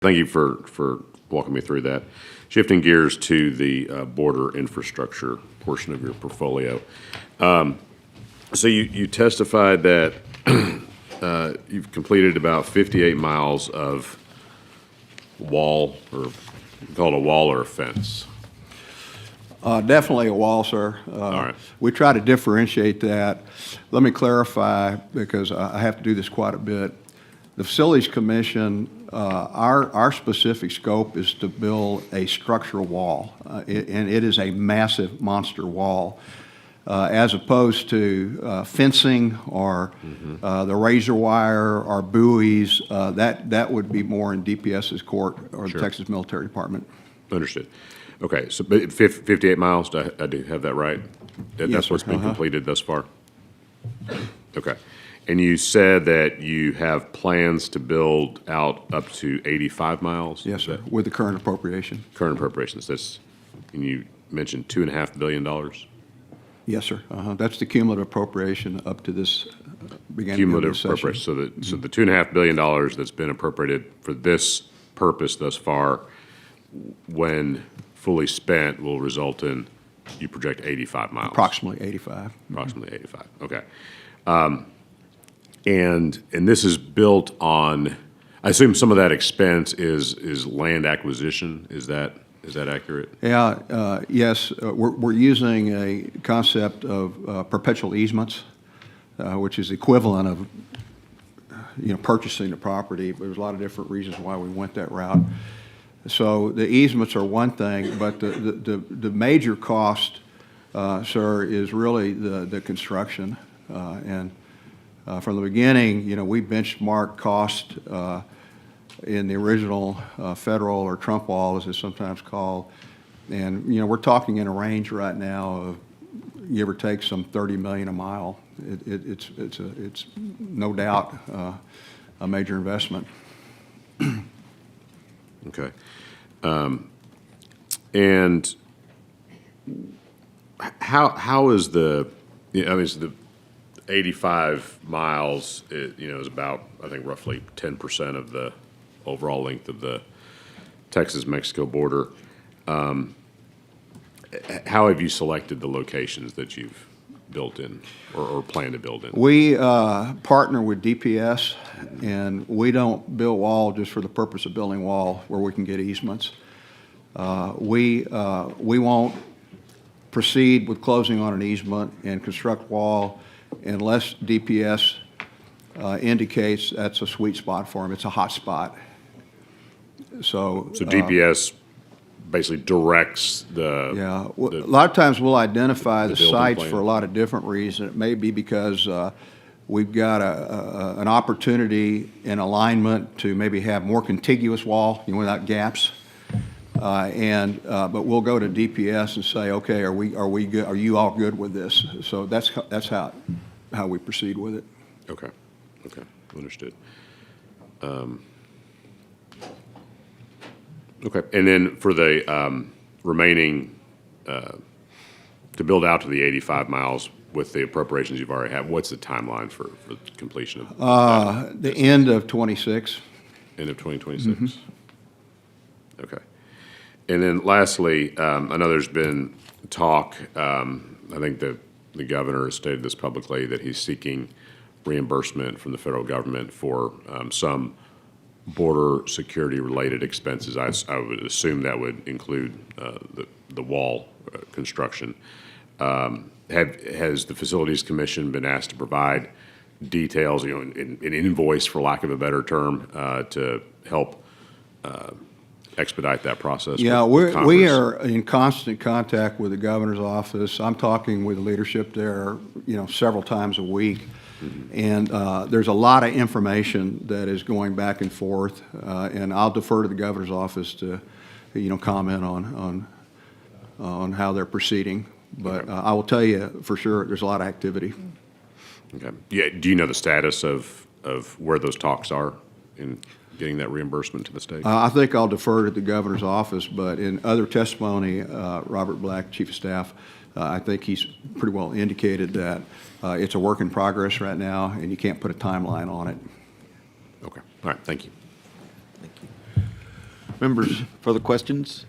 Thank you for walking me through that. Shifting gears to the border infrastructure portion of your portfolio. So you testified that you've completed about 58 miles of wall, or you call it a wall or a fence? Definitely a wall, sir. right. We try to differentiate that. Let me clarify, because I have to do this quite a bit. The Facilities Commission, our specific scope is to build a structural wall, and it is a massive monster wall, as opposed to fencing or the razor wire or buoys. That would be more in DPS's court or the Sure. Texas Military Department. Understood. Okay, so but 58 miles, I do have that right? Yes, That's sir. what's been completed thus far? Okay. And you said that you have plans to build out up to 85 miles? Yes, Is sir, that with the current appropriation. current appropriations? And you mentioned $2.5 billion? Yes, sir. That's the cumulative appropriation up to this beginning of Cumulative this session. appropriation. So the $2.5 billion that's been appropriated for this purpose thus far, when fully spent, will result in, you project 85 miles? Approximately 85. Approximately 85, okay. And this is built on, I assume some of that expense is land acquisition, is that accurate? Yeah, yes, we're using a concept of perpetual easements, which is equivalent of, purchasing the property. There's a lot of different reasons why we went that route. So the easements are one thing, but the major cost, sir, is really the construction. And from the beginning, we benchmarked cost in the original federal or Trump wall, as it's sometimes called. And, we're talking in a range right now of give or take some 30 million a mile. It's no doubt a major investment. Okay. And how is the, so the 85 miles, is about, I think, roughly 10% of the overall length of the Texas-Mexico border. How have you selected the locations that you've built in or plan to build in? We partner with DPS, and we don't build wall just for the purpose of building wall where we can get easements. We won't proceed with closing on an easement and construct wall unless DPS indicates that's a sweet spot for them. It's a hot spot. So DPS basically directs the. Yeah, a lot of times we'll identify the building sites plan. for a lot of different reasons. It may be because we've got an opportunity in alignment to maybe have more contiguous wall, without gaps. But we'll go to DPS and say, okay, are we good? Are you all good with this? So that's how we proceed with it. Okay, understood. Okay, and then for the remaining, to build out to the 85 miles with the appropriations you've already had, what's the timeline for completion of that? The end of 26. End of 2026? Okay. And then lastly, I know there's been talk, I think the governor has stated this publicly, that he's seeking reimbursement from the federal government for some border security-related expenses. I would assume that would include the wall construction. Has the Facilities Commission been asked to provide details, an invoice, for lack of a better term, to help expedite that process? Yeah, with we Congress? are in constant contact with the governor's office. I'm talking with the leadership there, several times a week. And there's a lot of information that is going back and forth, and I'll defer to the governor's office to, comment on how they're proceeding. But I will tell you for sure, there's a lot of activity. Okay. Yeah. Do you know the status of where those talks are in getting that reimbursement to the state? I think I'll defer to the governor's office, but in other testimony, Robert Black, Chief of Staff, I think he's pretty well indicated that it's a work in progress right now, and you can't put a timeline on it. Okay. All right. Thank you. Thank you. Members, further questions?